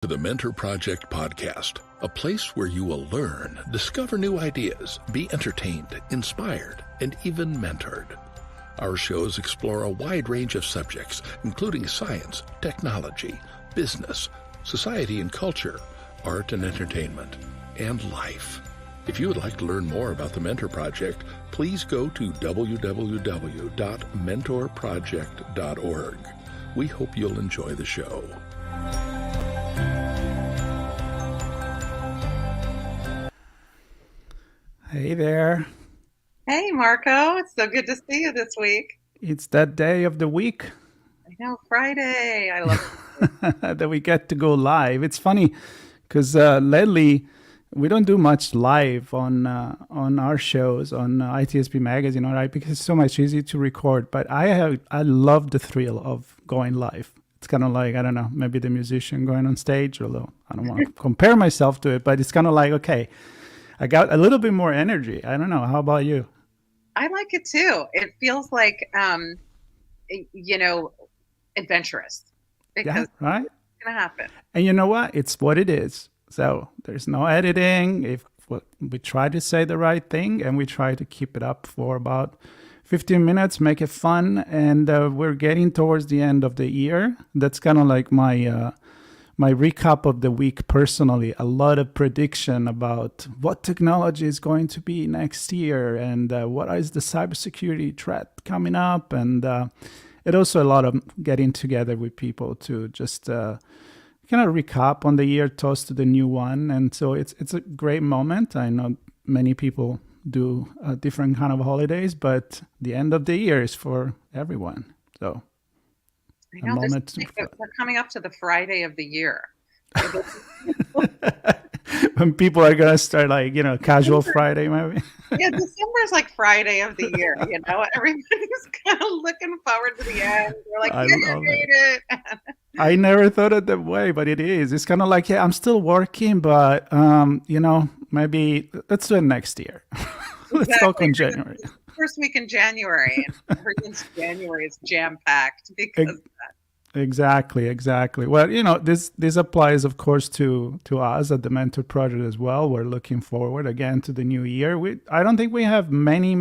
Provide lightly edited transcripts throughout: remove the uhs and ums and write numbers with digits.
To the Mentor Project podcast, a place where you will learn, discover new ideas, be entertained, inspired, and even mentored. Our shows explore a wide range of subjects, including science, technology, business, society and culture, art and entertainment, and life. If you would like to learn more about the Mentor Project, please go to www.mentorproject.org. We hope you'll enjoy the show. Hey there. Hey, Marco. It's so good to see you this week. It's that day of the week I know, Friday. I love it. that we get to go live. It's funny because lately we don't do much live on our shows on ITSPmagazine, all right? Because it's so much easier to record. But I love the thrill of going live. It's kind of like, I don't know, maybe the musician going on stage, although I don't want to compare myself to it, but it's kind of like, okay, I got a little bit more energy. I don't know. How about you? I like it too. It feels like, adventurous because right? it's going to happen. And you know what? It's what it is. So there's no editing. If we try to say the right thing and we try to keep it up for about 15 minutes, make it fun. And we're getting towards the end of the year. That's kind of like my recap of the week personally. A lot of prediction about what technology is going to be next year and what is the cybersecurity threat coming up. And it also a lot of getting together with people to just kind of recap on the year, toast to the new one. And so it's a great moment. I know many people do different kind of holidays, but the end of the year is for everyone. So I know we're coming up to the Friday of the year. When people are going to start like, casual Friday maybe. Yeah, December is like Friday of the year, everybody's kind of looking forward to the end. We're like, yeah, I made it. I never thought of that way, but it is. It's kind of like, yeah, I'm still working, but, maybe let's do it next year. Let's talk in January. First week in January, and everyone's January is jam-packed because of that. Exactly. Well, this applies, of course, to us at the Mentor Project as well. We're looking forward again to the new year. I don't think we have many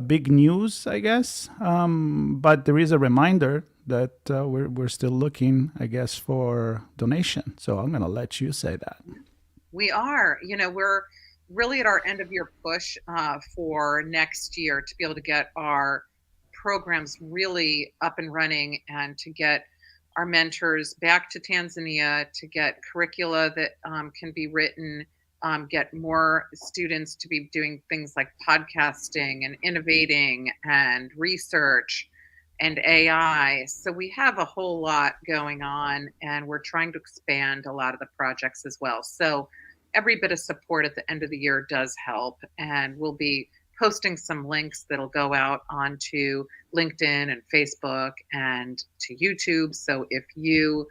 big news, I guess, but there is a reminder that we're still looking, I guess, for donation. So I'm going to let you say that. We are. We're really at our end of year push for next year to be able to get our programs really up and running and to get our mentors back to Tanzania, to get curricula that can be written, get more students to be doing things like podcasting and innovating and research and AI. So we have a whole lot going on, and we're trying to expand a lot of the projects as well. So every bit of support at the end of the year does help, and we'll be posting some links that'll go out onto LinkedIn and Facebook and to YouTube. So if you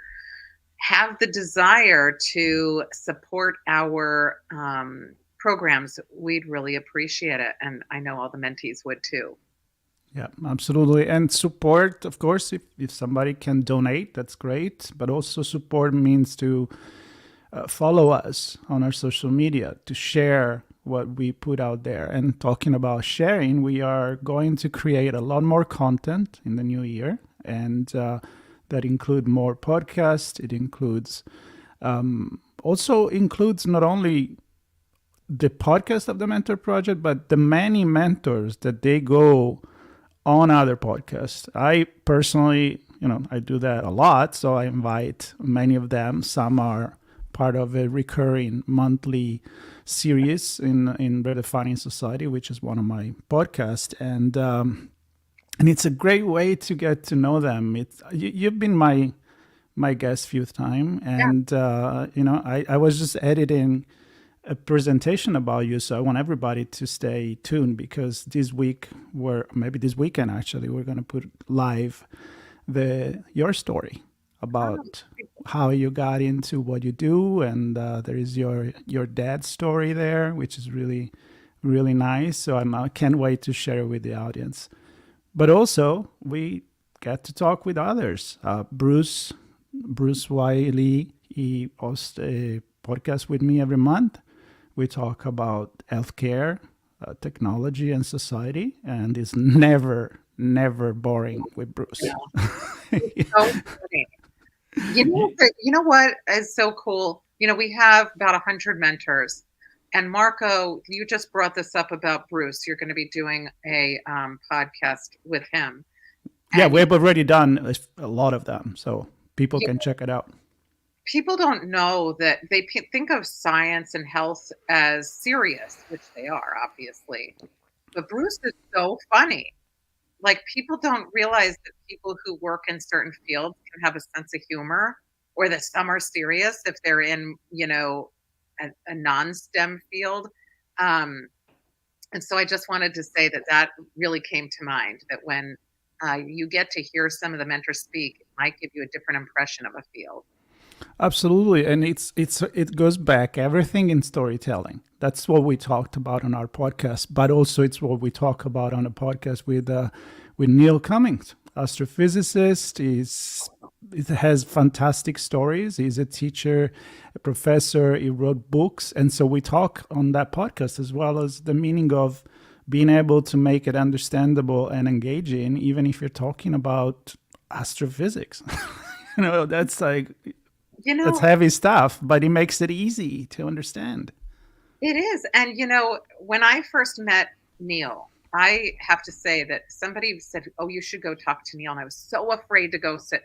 have the desire to support our programs, we'd really appreciate it. And I know all the mentees would too. Yeah, absolutely. And support, of course, if somebody can donate, that's great. But also support means to follow us on our social media, to share what we put out there. And talking about sharing, we are going to create a lot more content in the new year. And that include more podcasts. It includes also includes not only the podcast of the Mentor Project, but the many mentors that they go on other podcasts. I personally, I do that a lot. So I invite many of them. Some are part of a recurring monthly series in Redefining Society, which is one of my podcasts. And it's a great way to get to know them. You've been my guest a few times. And, I was just editing a presentation about you. So I want everybody to stay tuned because this weekend, actually, we're going to put live your story about how you got into what you do. And there is your dad's story there, which is really, really nice. So I can't wait to share it with the audience. But also, we get to talk with others. Bruce Wiley, He hosts a podcast with me every month. We talk about healthcare, technology, and society, and it's never boring with Bruce. It's so funny. You know what is so cool? We have about 100 mentors. And Marco, you just brought this up about Bruce. You're going to be doing a podcast with him. Yeah, we've already done a lot of them, so people can check it out. People don't know that they think of science and health as serious, which they are, obviously. But Bruce is so funny. Like, people don't realize that people who work in certain fields can have a sense of humor, or that some are serious if they're in, a non-STEM field. And so I just wanted to say that really came to mind, that when you get to hear some of the mentors speak, it might give you a different impression of a field. Absolutely, and it goes back everything in storytelling. That's what we talked about on our podcast, but also it's what we talk about on a podcast with Neil Cummings, astrophysicist. He has fantastic stories. He's a teacher, a professor. He wrote books, and so we talk on that podcast as well as the meaning of being able to make it understandable and engaging, even if you're talking about astrophysics. That's like. That's heavy stuff, but it makes it easy to understand. It is. And, when I first met Neil, I have to say that somebody said, "Oh, you should go talk to Neil." And I was so afraid to go sit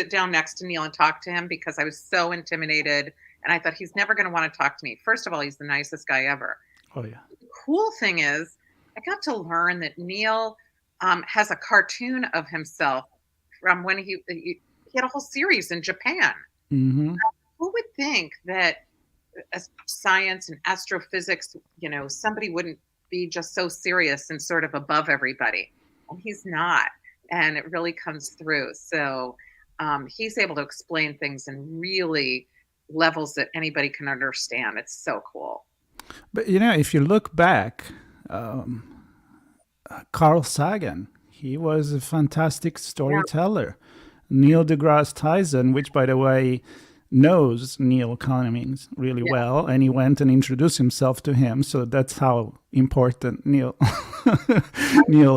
down next to Neil and talk to him, because I was so intimidated. And I thought, he's never going to want to talk to me. First of all, he's the nicest guy ever. Oh, yeah. The cool thing is, I got to learn that Neil has a cartoon of himself from when he had a whole series in Japan. Mm-hmm. Who would think that science and astrophysics, somebody wouldn't be just so serious and sort of above everybody? And he's not. And it really comes through. So he's able to explain things in really levels that anybody can understand. It's so cool. But, if you look back, Carl Sagan, he was a fantastic storyteller. Yeah. Neil deGrasse Tyson, which, by the way, knows Neil Cummings really well, and he went and introduced himself to him. So that's how important Neil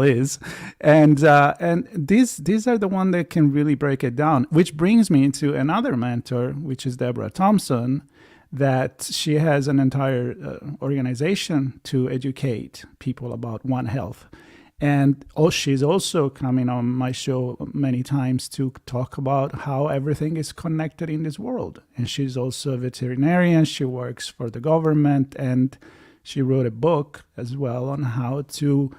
is. And these are the ones that can really break it down, which brings me to another mentor, which is Deborah Thompson, that she has an entire organization to educate people about One Health. And she's also coming on my show many times to talk about how everything is connected in this world. And she's also a veterinarian. She works for the government, and she wrote a book as well on how to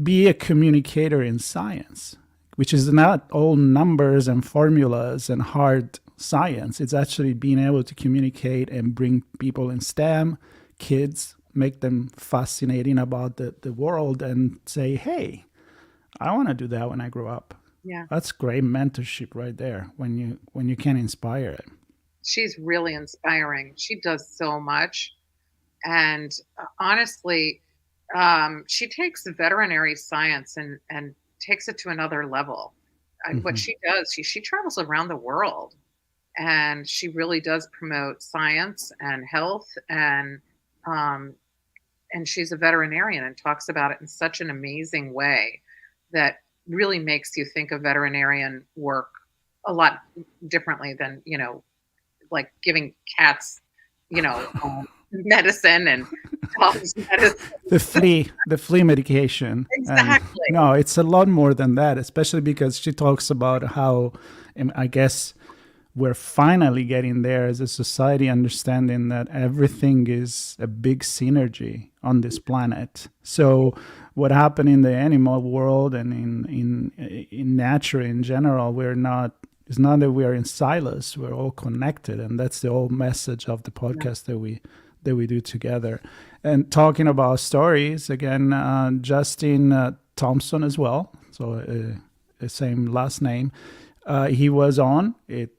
be a communicator in science, which is not all numbers and formulas and hard science. It's actually being able to communicate and bring people in STEM, kids, make them fascinating about the world, and say, hey, I want to do that when I grow up. Yeah. That's great mentorship right there, when you can inspire it. She's really inspiring. She does so much. And honestly, she takes veterinary science and takes it to another level. Mm-hmm. What she does, she travels around the world, and she really does promote science and health, and she's a veterinarian and talks about it in such an amazing way that really makes you think of veterinarian work a lot differently than, like giving cats, medicine and dogs medicine. The flea medication. Exactly. And, no, it's a lot more than that, especially because she talks about how, I guess, we're finally getting there as a society, understanding that everything is a big synergy on this planet. So what happened in the animal world and in nature in general, it's not that we are in silos, we're all connected. And that's the whole message of the podcast that we do together. And talking about stories, again, Justin Thompson as well, so the same last name. He was on it.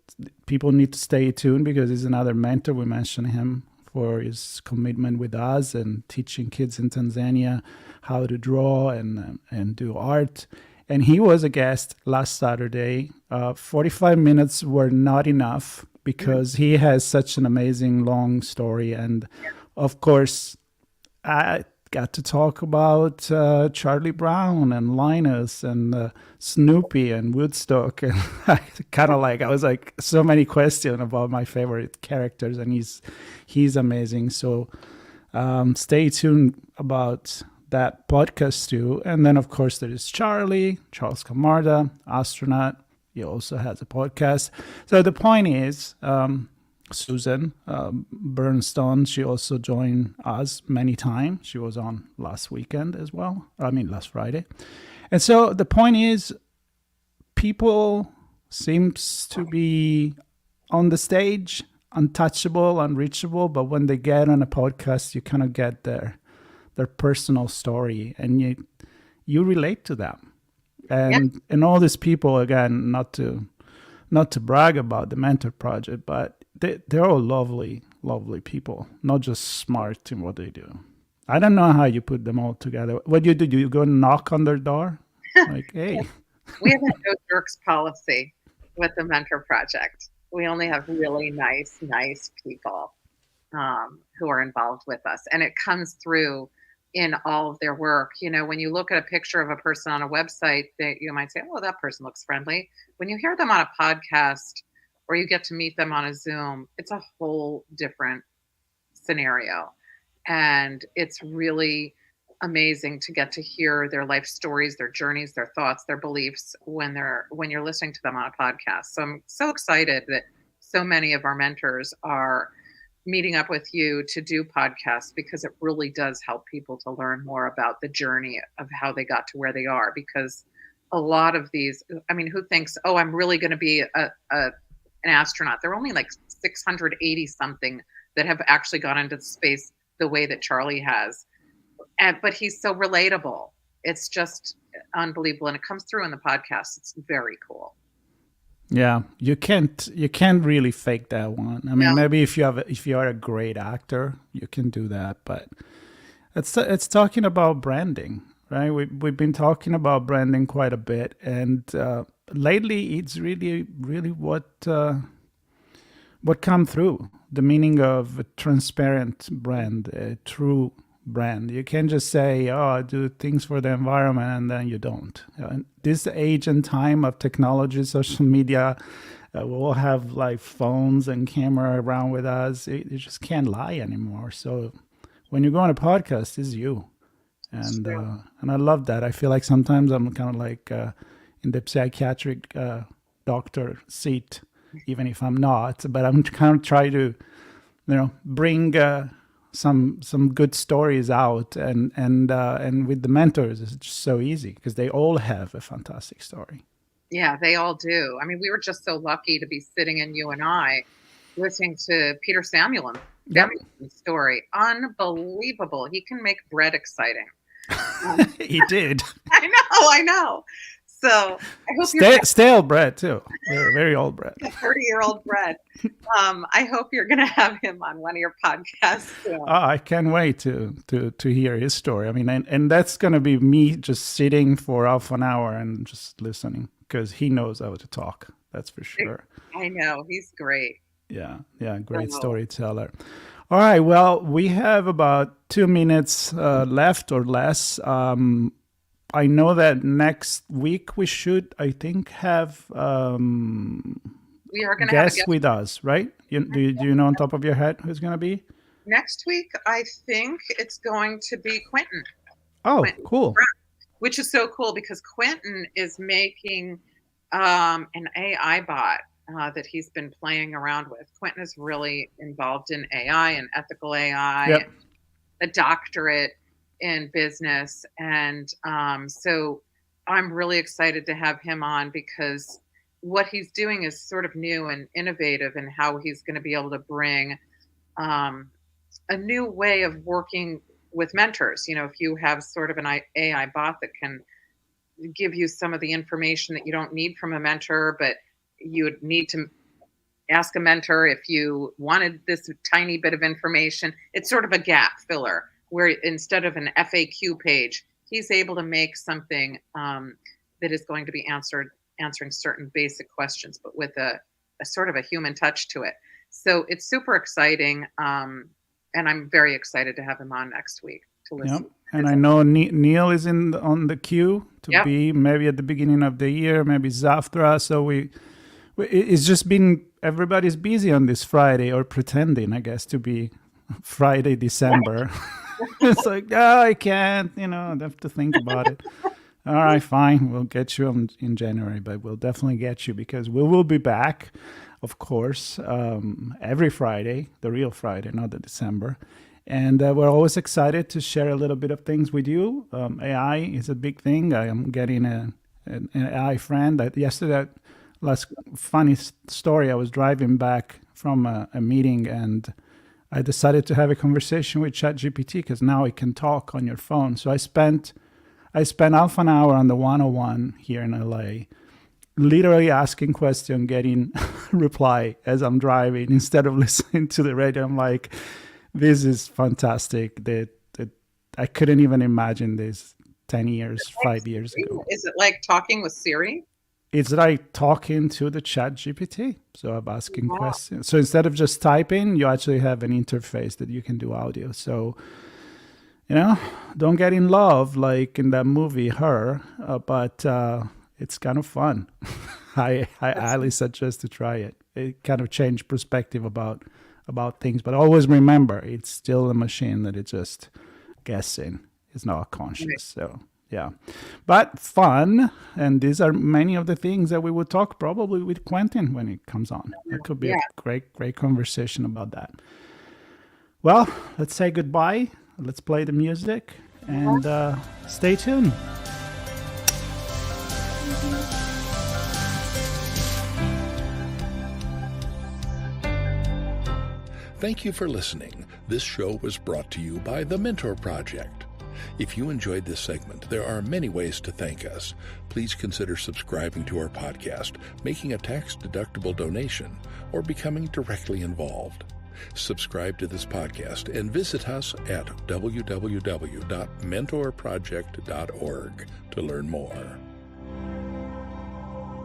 People need to stay tuned because he's another mentor. We mentioned him for his commitment with us and teaching kids in Tanzania how to draw and do art. And he was a guest last Saturday. 45 minutes were not enough because he has such an amazing long story. And of course, I got to talk about Charlie Brown and Linus and Snoopy and Woodstock. And I was like, so many questions about my favorite characters. And he's amazing. So stay tuned about that podcast too. And then, of course, there is Charles Camarda, astronaut. He also has a podcast. So the point is, Susan Bernstone, she also joined us many times. She was on last weekend as well. Last Friday. And so the point is, people seems to be on the stage, untouchable, unreachable, but when they get on a podcast, you kind of get their personal story, and you relate to them. And all these people, again, not to brag about the Mentor Project, but they're all lovely people, not just smart in what they do. I don't know how you put them all together. What do? You go knock on their door? Like, hey. We have a no jerks policy with the Mentor Project. We only have really nice people who are involved with us. And it comes through in all of their work. When you look at a picture of a person on a website, that you might say, oh, that person looks friendly. When you hear them on a podcast or you get to meet them on a Zoom, it's a whole different scenario. And it's really amazing to get to hear their life stories, their journeys, their thoughts, their beliefs when you're listening to them on a podcast. So I'm so excited that so many of our mentors are meeting up with you to do podcasts, because it really does help people to learn more about the journey of how they got to where they are. Because a lot of these, who thinks, oh, I'm really going to be an astronaut? There are only like 680 something that have actually gone into space the way that Charlie has. But he's so relatable. It's just unbelievable. And it comes through in the podcast. It's very cool. Yeah, you can't really fake that one. Maybe if you are a great actor, you can do that. But it's talking about branding, right? We've been talking about branding quite a bit, and lately it's really what come through, the meaning of a transparent brand, a true brand. You can't just say, oh, I do things for the environment, and then you don't. In this age and time of technology, social media, we all have like phones and camera around with us. You just can't lie anymore. So when you go on a podcast, it's you. And I love that. I feel like sometimes I'm kind of like in the psychiatric doctor seat, even if I'm not. But I'm kind of trying to, bring some good stories out, and with the mentors, it's just so easy because they all have a fantastic story. Yeah, they all do. We were just so lucky to be sitting in you and I listening to Peter Samuel's story. Unbelievable. He can make bread exciting. He did. I know. So I hope stale bread too. Very old bread. 30-year-old bread. I hope you're going to have him on one of your podcasts soon. Oh, I can't wait to hear his story. And that's going to be me just sitting for half an hour and just listening, because he knows how to talk. That's for sure. I know. He's great. Yeah. Great storyteller. All right. Well, we have about 2 minutes left or less. I know that next week we should, I think, have we are going to guests with us, right? Do you know on top of your head who's going to be? Next week, I think it's going to be Quentin. Oh, cool. Which is so cool, because Quentin is making an AI bot that he's been playing around with. Quentin is really involved in AI and ethical AI, a doctorate in business. And so I'm really excited to have him on, because what he's doing is sort of new and innovative in how he's going to be able to bring a new way of working with mentors. If you have sort of an AI bot that can give you some of the information that you don't need from a mentor, but you would need to ask a mentor if you wanted this tiny bit of information. It's sort of a gap filler, where instead of an FAQ page, he's able to make something that is going to be answering certain basic questions, but with a sort of a human touch to it. So it's super exciting. And I'm very excited to have him on next week to listen. Yep. And I know Neil is on the queue to Yep. be maybe at the beginning of the year, maybe Zaftra. So it's just been, everybody's busy on this Friday, or pretending, I guess, to be Friday, December. It's like, oh, I can't, I have to think about it. All right, fine. We'll get you in January, but we'll definitely get you, because we will be back, of course, every Friday, the real Friday, not the December. And we're always excited to share a little bit of things with you. AI is a big thing. I am getting an AI friend. Yesterday, last funny story, I was driving back from a meeting, and I decided to have a conversation with ChatGPT, because now it can talk on your phone. So I spent half an hour on the 101 here in LA, literally asking questions, getting reply as I'm driving instead of listening to the radio. I'm like, this is fantastic. That I couldn't even imagine this 10 years, 5 years ago. Is it like talking with Siri? It's like talking to the ChatGPT. So I'm asking questions. So instead of just typing, you actually have an interface that you can do audio. So, don't get in love like in that movie, Her, but it's kind of fun. I highly suggest to try it. It kind of changed perspective about things, but always remember, it's still a machine that is just guessing. It's not conscious. Right. So, yeah. But fun, and these are many of the things that we would talk probably with Quentin when it comes on. It could be a great conversation about that. Well, let's say goodbye. Let's play the music and stay tuned. Thank you for listening. This show was brought to you by The Mentor Project. If you enjoyed this segment, there are many ways to thank us. Please consider subscribing to our podcast, making a tax-deductible donation, or becoming directly involved. Subscribe to this podcast and visit us at www.mentorproject.org to learn more.